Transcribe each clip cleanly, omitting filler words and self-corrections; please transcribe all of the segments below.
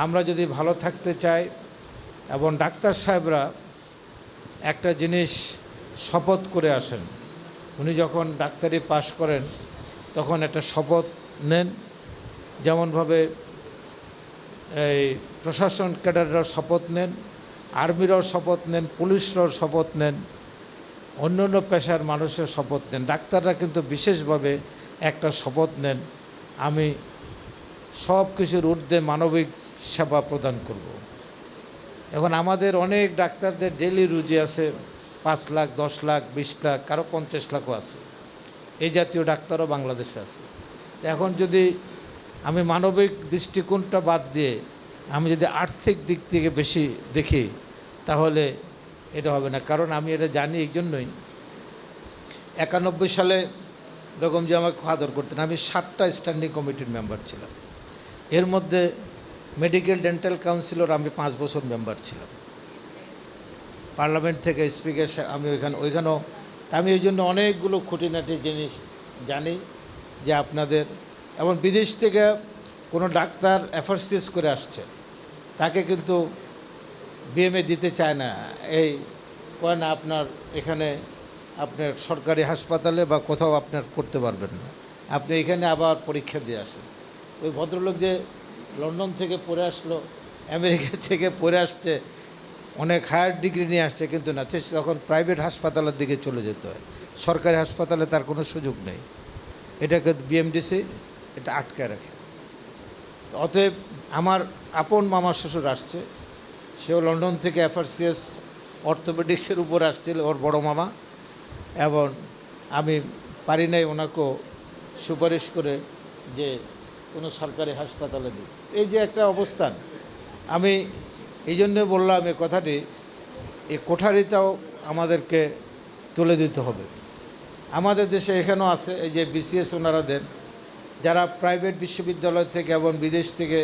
আমরা যদি ভালো থাকতে চাই এবং ডাক্তার সাহেবরা একটা জিনিস শপথ করে আসেন, উনি যখন ডাক্তারি পাশ করেন তখন একটা শপথ নেন, যেমনভাবে এই প্রশাসন ক্যাডাররাও শপথ নেন, আর্মিরাও শপথ নেন, পুলিশরাও শপথ নেন, অন্য অন্য পেশার মানুষের শপথ নেন। ডাক্তাররা কিন্তু বিশেষভাবে একটা শপথ নেন, আমি সব কিছুর ঊর্ধ্বে মানবিক সেবা প্রদান করব। এখন আমাদের অনেক ডাক্তারদের ডেইলি রুজি আছে 5 লাখ, 10 লাখ, 20 লাখ, কারো 50 লাখও আছে। এই জাতীয় ডাক্তারও বাংলাদেশে আছে। এখন যদি আমি মানবিক দৃষ্টিকোণটা বাদ দিয়ে আমি যদি আর্থিক দিক থেকে বেশি দেখি, তাহলে এটা হবে না। কারণ আমি এটা জানি এই জন্যই, 91 সালে বেগম যে আমাকে আদর করতেন, আমি 7টা স্ট্যান্ডিং কমিটির মেম্বার ছিলাম। এর মধ্যে মেডিকেল ডেন্টাল কাউন্সিলর আমি 5 বছর মেম্বার ছিলাম। পার্লামেন্ট থেকে স্পিকার আমি ওইখানেও আমি এই জন্য অনেকগুলো খুঁটিনাটি জিনিস জানি যে আপনাদের, এবং বিদেশ থেকে কোনো ডাক্তার এফআরসিএস করে আসছে, তাকে কিন্তু বিএমএ দিতে চায় না। এই কয় না, আপনার এখানে আপনার সরকারি হাসপাতালে বা কোথাও আপনার করতে পারবেন না, আপনি এখানে আবার পরীক্ষা দিয়ে আসেন। ওই ভদ্রলোক যে লন্ডন থেকে পড়ে আসলো, আমেরিকা থেকে পড়ে আসছে, অনেক হায়ার ডিগ্রি নিয়ে আসছে, কিন্তু না, তখন প্রাইভেট হাসপাতালের দিকে চলে যেতে হয়, সরকারি হাসপাতালে তার কোনো সুযোগ নেই। এটাকে বিএমডিসি এটা আটকায় রাখে। অতএব আমার আপন মামা শ্বশুর আসছে, সেও লন্ডন থেকে এফআরসিএস অর্থোপেডিক্সের উপর আসছিল, ওর বড় মামা, এবং আমি পারি নাই ওনাকেও সুপারিশ করে যে কোনো সরকারি হাসপাতালে দিই। এই যে একটা অবস্থান, আমি এই জন্যে বললাম এই কথাটি, এই কোঠারিটাও আমাদেরকে তুলে দিতে হবে। আমাদের দেশে এখানেও আছে, এই যে বিসিএস ওনারা দেন, যারা প্রাইভেট বিশ্ববিদ্যালয় থেকে এবং বিদেশ থেকে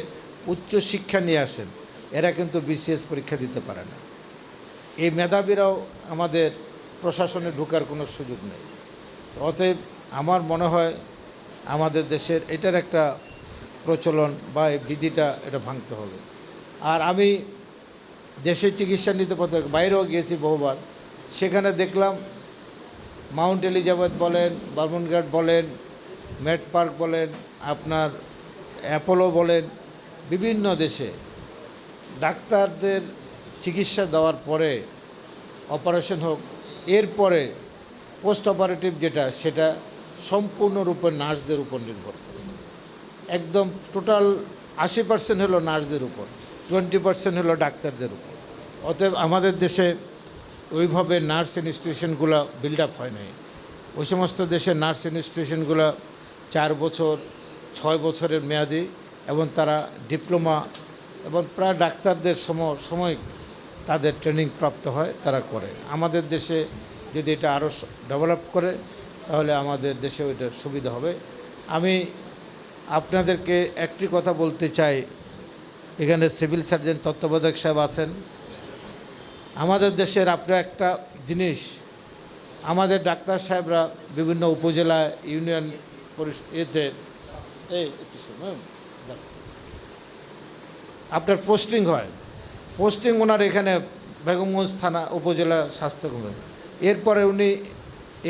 উচ্চ শিক্ষা নিয়ে আসেন, এরা কিন্তু বিসিএস পরীক্ষা দিতে পারে না। এই মেধাবীরাও আমাদের প্রশাসনে ঢোকার কোনো সুযোগ নেই। অতএব আমার মনে হয় আমাদের দেশের এটার একটা প্রচলন বা এই বিধিটা এটা ভাঙতে হবে। আর আমি দেশে চিকিৎসা নিতে বাইরেও গিয়েছি বহুবার, সেখানে দেখলাম মাউন্ট এলিজাবেথ বলেন, বার্মনঘাট বলেন, মেট পার্ক বলেন, আপনার অ্যাপোলো বলেন, বিভিন্ন দেশে ডাক্তারদের চিকিৎসা দেওয়ার পরে অপারেশন হোক, এরপরে পোস্ট অপারেটিভ যেটা, সেটা সম্পূর্ণরূপে নার্সদের উপর নির্ভর করে। একদম টোটাল 80% হলো নার্সদের উপর, 20% হলো ডাক্তারদের উপর। অতএব আমাদের দেশে ওইভাবে নার্স ইনস্টিটিউশনগুলো বিল্ড আপ হয় নাই। ওই সমস্ত দেশে নার্স ইনস্টিটিউশনগুলো 4 বছর 6 বছরের মেয়াদি, এবং তারা ডিপ্লোমা এবং প্রায় ডাক্তারদের সময় তাদের ট্রেনিং প্রাপ্ত হয়, তারা করে। আমাদের দেশে যদি এটা আরও ডেভেলপ করে, তাহলে আমাদের দেশে ওইটার সুবিধা হবে। আমি আপনাদেরকে একটি কথা বলতে চাই, এখানে সিভিল সার্জন তত্ত্বাবধায়ক সাহেব আছেন। আমাদের দেশের আপনার একটা জিনিস, আমাদের ডাক্তার সাহেবরা বিভিন্ন উপজেলা ইউনিয়ন এতে আপনার পোস্টিং হয়, পোস্টিং ওনার এখানে বেগমগঞ্জ থানা উপজেলা স্বাস্থ্যকেন্দ্র। এরপরে উনি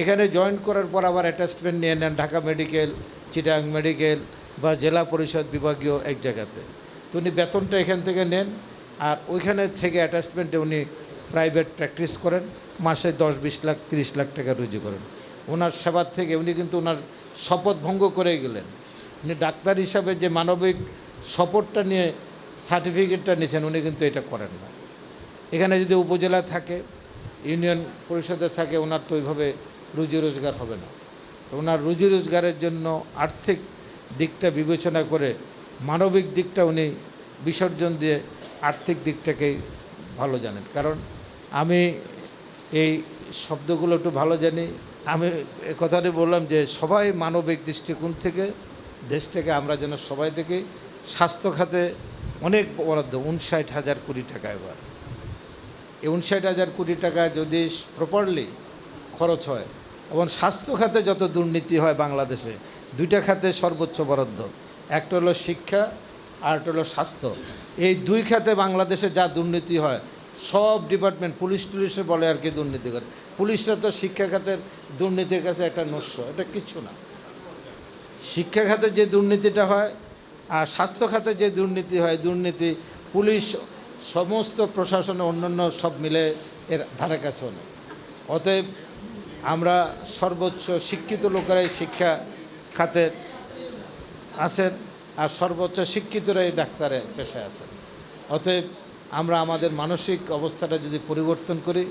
এখানে জয়েন করার পর আবার অ্যাটাচমেন্ট নিয়ে নেন ঢাকা মেডিকেল, চিটাং মেডিকেল বা জেলা পরিষদ বিভাগীয় এক জায়গাতে। তো উনি বেতনটা এখান থেকে নেন, আর ওইখানে থেকে অ্যাটাচমেন্টে উনি প্রাইভেট প্র্যাকটিস করেন, মাসে 10-20 লাখ 30 লাখ টাকা রুজি করেন। ওনার সেবার থেকে উনি কিন্তু ওনার শপথ ভঙ্গ করে গেলেন। উনি ডাক্তার হিসাবে যে মানবিক শপথটা নিয়ে সার্টিফিকেটটা নিয়েছেন, উনি কিন্তু এটা করেন না। এখানে যদি উপজেলা থাকে, ইউনিয়ন পরিষদে থাকে, ওনার তো ওইভাবে রুজি রোজগার হবে না। তো ওনার রুজি রোজগারের জন্য আর্থিক দিকটা বিবেচনা করে মানবিক দিকটা উনি বিসর্জন দিয়ে আর্থিক দিকটাকেই ভালো জানেন। কারণ আমি এই শব্দগুলো একটু ভালো জানি। আমি কথাটি বললাম যে সবাই মানবিক দৃষ্টিকোণ থেকে দেশটাকে আমরা যেন সবাই দেখি। স্বাস্থ্য খাতে অনেক বরাদ্দ, 59,000 কোটি টাকা। এবার এই 59,000 কোটি টাকা যদি প্রপারলি খরচ হয়, এবং স্বাস্থ্য খাতে যত দুর্নীতি হয় বাংলাদেশে, 2টা খাতে সর্বোচ্চ বরাদ্দ, একটা হলো শিক্ষা আর একটা হলো স্বাস্থ্য। এই দুই খাতে বাংলাদেশে যা দুর্নীতি হয়, সব ডিপার্টমেন্ট, পুলিশ টুলিশে বলে আর কি দুর্নীতি করে। পুলিশরা তো শিক্ষা খাতের দুর্নীতির কাছে একটা নস্য, এটা কিচ্ছু না। শিক্ষা খাতে যে দুর্নীতিটা হয় আর স্বাস্থ্য খাতে যে দুর্নীতি হয়, দুর্নীতি পুলিশ সমস্ত প্রশাসনে অন্যান্য সব মিলে এর ধারে কাছেও নেই। অতএব আমরা সর্বোচ্চ শিক্ষিত লোকেরাই শিক্ষা খাতে আছেন আর সর্বোচ্চ শিক্ষিতরাই ডাক্তারে পেশায় আছেন। অতএব আমরা আমাদের মানসিক অবস্থাটা যদি পরিবর্তন করি,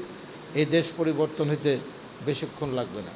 এই দেশ পরিবর্তন হতে বেশিক্ষণ লাগবে না।